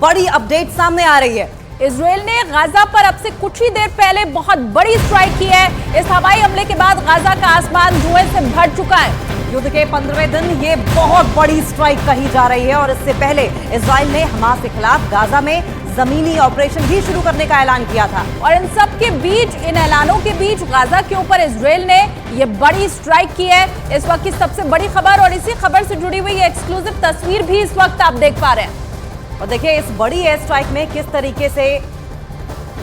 बड़ी अपडेट सामने आ रही है। इजराइल ने गाजा पर अब से कुछ ही देर पहले बहुत बड़ी स्ट्राइक की है। इस हवाई हमले के बाद गाजा का आसमान धुएं से भर चुका है। युद्ध के 15वें दिन ये बहुत बड़ी स्ट्राइक कही जा रही है और इससे पहले इजराइल ने हमास के खिलाफ गाजा में जमीनी ऑपरेशन भी शुरू करने का ऐलान किया था। और इन सब के बीच, इन ऐलानों के बीच गाजा के ऊपर इजराइल ने ये बड़ी स्ट्राइक की है। इस वक्त की सबसे बड़ी खबर और इसी खबर से जुड़ी हुई ये एक्सक्लूसिव तस्वीर भी इस वक्त आप देख पा रहे हैं। और देखिए इस बड़ी एयर स्ट्राइक में किस तरीके से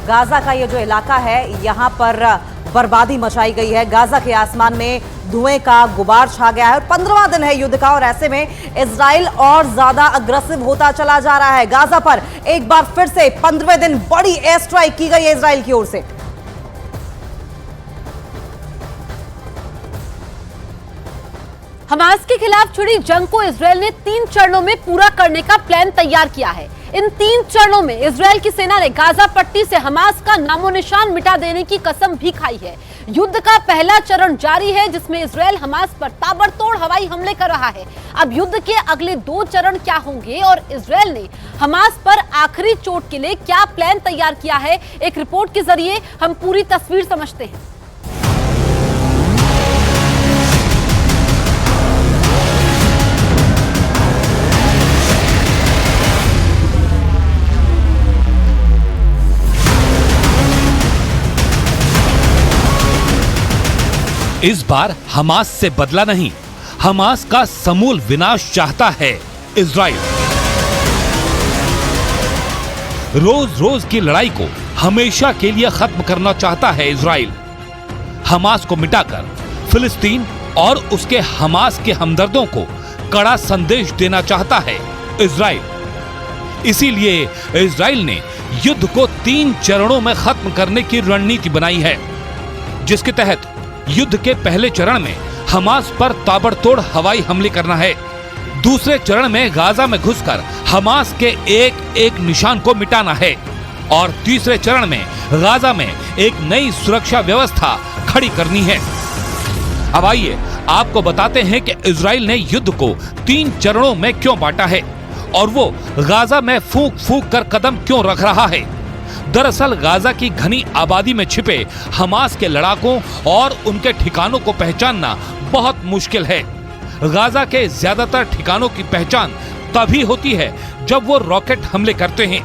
गाजा का ये जो इलाका है यहां पर बर्बादी मचाई गई है। गाजा के आसमान में धुएं का गुबार छा गया है और 15वां दिन है युद्ध का और ऐसे में इजराइल और ज्यादा अग्रेसिव होता चला जा रहा है। गाजा पर एक बार फिर से 15वें दिन बड़ी एयर स्ट्राइक की गई है इजराइल की ओर से। हमास के खिलाफ छिड़ी जंग को इजराइल ने 3 चरणों में पूरा करने का प्लान तैयार किया है। इन 3 चरणों में इजराइल की सेना ने गाजा पट्टी से हमास का नामो निशान मिटा देने की कसम भी खाई है। युद्ध का पहला चरण जारी है जिसमें इजराइल हमास पर ताबड़तोड़ हवाई हमले कर रहा है। अब युद्ध के अगले 2 चरण क्या होंगे और इजराइल ने हमास पर आखिरी चोट के लिए क्या प्लान तैयार किया है, एक रिपोर्ट के जरिए हम पूरी तस्वीर समझते हैं। इस बार हमास से बदला नहीं, हमास का समूल विनाश चाहता है इजराइल। रोज रोज की लड़ाई को हमेशा के लिए खत्म करना चाहता है इजराइल। हमास को मिटाकर फिलिस्तीन और उसके हमास के हमदर्दों को कड़ा संदेश देना चाहता है इजराइल। इसीलिए इजराइल ने युद्ध को 3 चरणों में खत्म करने की रणनीति बनाई है, जिसके तहत युद्ध के पहले चरण में हमास पर ताबड़तोड़ हवाई हमले करना है। दूसरे चरण में गाजा में घुसकर हमास के एक एक निशान को मिटाना है और तीसरे चरण में गाजा में एक नई सुरक्षा व्यवस्था खड़ी करनी है। अब आइए आपको बताते हैं कि इजराइल ने युद्ध को 3 चरणों में क्यों बांटा है और वो गाजा में फूंक फूंक कर कदम क्यों रख रहा है। दरअसल गाजा की घनी आबादी में छिपे हमास के लड़ाकों और उनके ठिकानों को पहचानना बहुत मुश्किल है। गाजा के ज्यादातर ठिकानों की पहचान तभी होती है जब वो रॉकेट हमले करते हैं।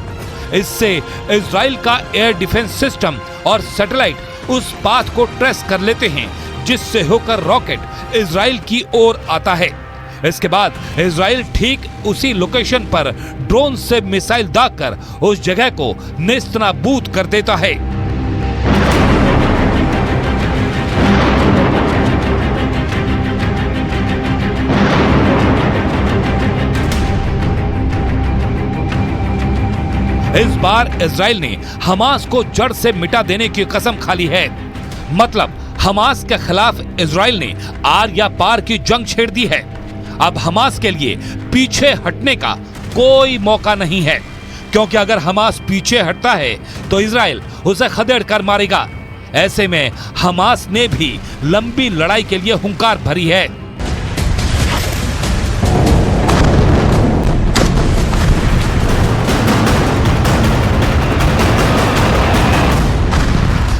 इससे इजराइल का एयर डिफेंस सिस्टम और सैटेलाइट उस पाथ को ट्रेस कर लेते हैं जिससे होकर रॉकेट इजराइल की ओर आता है। इसके बाद इजराइल ठीक उसी लोकेशन पर ड्रोन से मिसाइल दागकर उस जगह को नेस्तनाबूद कर देता है। इस बार इजराइल ने हमास को जड़ से मिटा देने की कसम खा ली है। मतलब हमास के खिलाफ इजराइल ने आर या पार की जंग छेड़ दी है। अब हमास के लिए पीछे हटने का कोई मौका नहीं है, क्योंकि अगर हमास पीछे हटता है तो इजराइल उसे खदेड़ कर मारेगा। ऐसे में हमास ने भी लंबी लड़ाई के लिए हुंकार भरी है।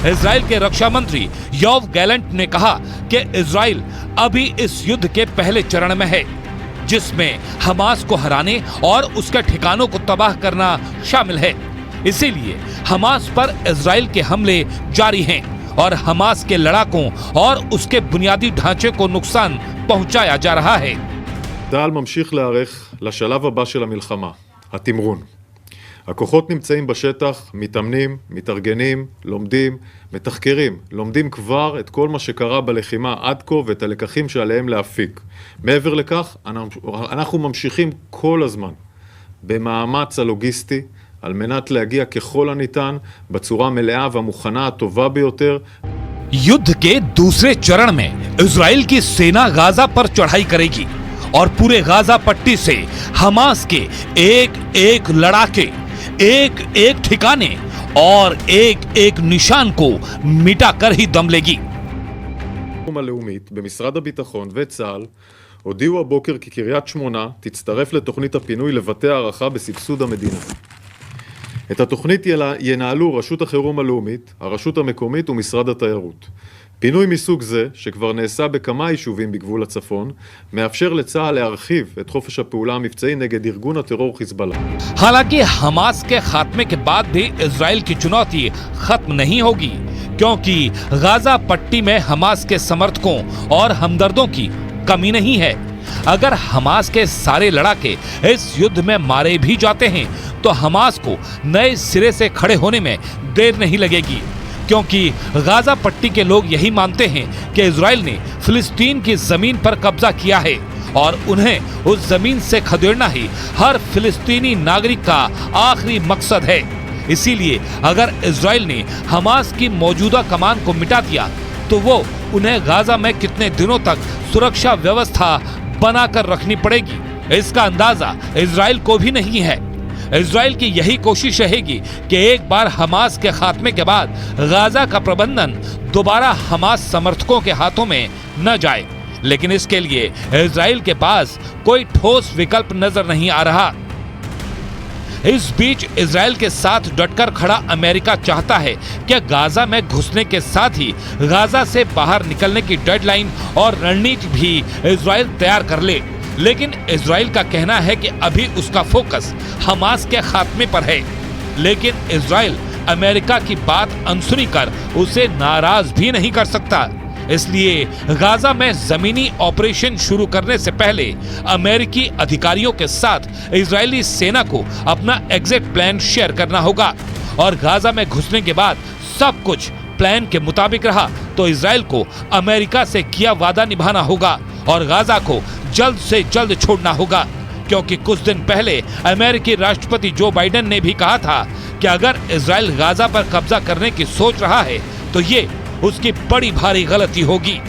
इजराइल के रक्षा मंत्री योव गैलेंट ने कहा कि इजराइल अभी इस युद्ध के पहले चरण में है, जिसमें हमास को हराने और उसके ठिकानों को तबाह करना शामिल है। इसीलिए हमास पर इजराइल के हमले जारी हैं और हमास के लड़ाकों और उसके बुनियादी ढांचे को नुकसान पहुंचाया जा रहा है। צה"ל ממשיך להיערך לשלב הבא של המלחמה, התמרון. הכוחות נמצאים בשטח, מתאמנים, מתארגנים, לומדים, מתחקרים, לומדים כבר את כל מה שקרה בלחימה עד כה ואת הלקחים שעליהם להפיק. מעבר לכך, אנחנו ממשיכים כל הזמן במאמץ הלוגיסטי על מנת להגיע ככל הניתן בצורה מלאה והמוכנה הטובה ביותר. युद्ध के दूसरे चरण में इजराइल की सेना गाजा पर चढ़ाई करेगी और पूरे गाजा पट्टी से हमास के एक एक लड़ाके, एक एक ठिकाने और एक एक निशान को मिटाकर ही दम लेगी। הלאומית במשרד הביטחון וצה"ל הודיעו הבוקר כי קריית שמונה תצטרף לתוכנית הפינוי לבתי הערכה בסבסוד המדינה. את התוכנית ינהלו רשות החירום הלאומית, הרשות המקומית ומשרד התיירות. פינוי מסוג זה, שכבר נעשה בכמה יישובים בגבול הצפון, מאפשר לצה"ל להרחיב את חופש הפעולה המבצעי נגד ארגון הטרור חיזבאללה. हालांकि हमास के खात्मे के बाद भी इजराइल की चुनौती खत्म नहीं होगी, क्योंकि गाजा पट्टी में हमास के समर्थकों और हमदर्दों की कमी नहीं है। अगर हमास के सारे लड़ाके इस युद्ध में मारे भी जाते हैं तो हमास को नए सिरे से खड़े होने में देर नहीं लगेगी, क्योंकि गाजा पट्टी के लोग यही मानते हैं कि इजराइल ने फिलिस्तीन की जमीन पर कब्जा किया है और उन्हें उस जमीन से खदेड़ना ही हर फिलिस्तीनी नागरिक का आखिरी मकसद है। इसीलिए अगर इजराइल ने हमास की मौजूदा कमान को मिटा दिया तो वो उन्हें गाजा में कितने दिनों तक सुरक्षा व्यवस्था बनाकर रखनी पड़ेगी, इसका अंदाजा इजराइल को भी नहीं है। इजराइल की यही कोशिश रहेगी कि एक बार हमास के खात्मे के बाद गाजा का प्रबंधन दोबारा हमास समर्थकों के हाथों में न जाए, लेकिन इसके लिए इजराइल के पास कोई ठोस विकल्प नजर नहीं आ रहा। इस बीच इजराइल के साथ डटकर खड़ा अमेरिका चाहता है कि गाजा में घुसने के साथ ही गाजा से बाहर निकलने की डेडलाइन और रणनीति भी इजराइल तैयार कर ले, लेकिन इजराइल का कहना है कि अभी उसका फोकस हमास के खात्मे पर है। लेकिन इजराइल अमेरिका की बात अनसुनी कर उसे नाराज भी नहीं कर सकता, इसलिए गाजा में जमीनी ऑपरेशन शुरू करने से पहले अमेरिकी अधिकारियों के साथ इजरायली सेना को अपना एग्जिट प्लान शेयर करना होगा। और गाजा में घुसने के बाद सब कुछ प्लान के मुताबिक रहा तो इजराइल को अमेरिका से किया वादा निभाना होगा और गाजा को जल्द से जल्द छोड़ना होगा, क्योंकि कुछ दिन पहले अमेरिकी राष्ट्रपति जो बाइडेन ने भी कहा था कि अगर इजराइल गाजा पर कब्जा करने की सोच रहा है तो ये उसकी बड़ी भारी गलती होगी।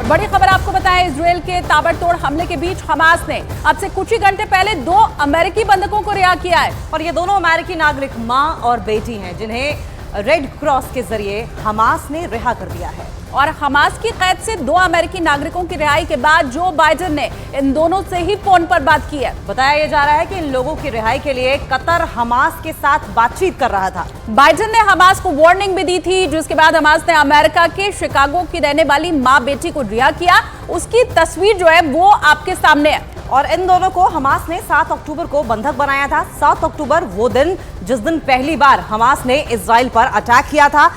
बड़ी खबर आपको बताएं, इजराइल के ताबड़तोड़ हमले के बीच हमास ने अब से कुछ ही घंटे पहले 2 अमेरिकी बंधकों को रिहा किया है और ये दोनों अमेरिकी नागरिक मां और बेटी हैं, जिन्हें रेड क्रॉस के जरिए हमास ने रिहा कर दिया है। और हमास की कैद से 2 अमेरिकी नागरिकों की रिहाई के बाद जो बाइडेन ने इन दोनों से ही फोन पर बात की है। बताया जा रहा है कि इन लोगों की रिहाई के लिए कतर हमास के साथ बातचीत कर रहा था। बाइडेन ने हमास को वार्निंग भी दी थी, जिसके बाद हमास ने अमेरिका के शिकागो की रहने वाली मां बेटी को रिहा किया। उसकी तस्वीर जो है वो आपके सामने है। और इन दोनों को हमास ने 7 अक्टूबर को बंधक बनाया था। 7 अक्टूबर वो दिन जिस दिन पहली बार हमास ने इजराइल पर अटैक किया था।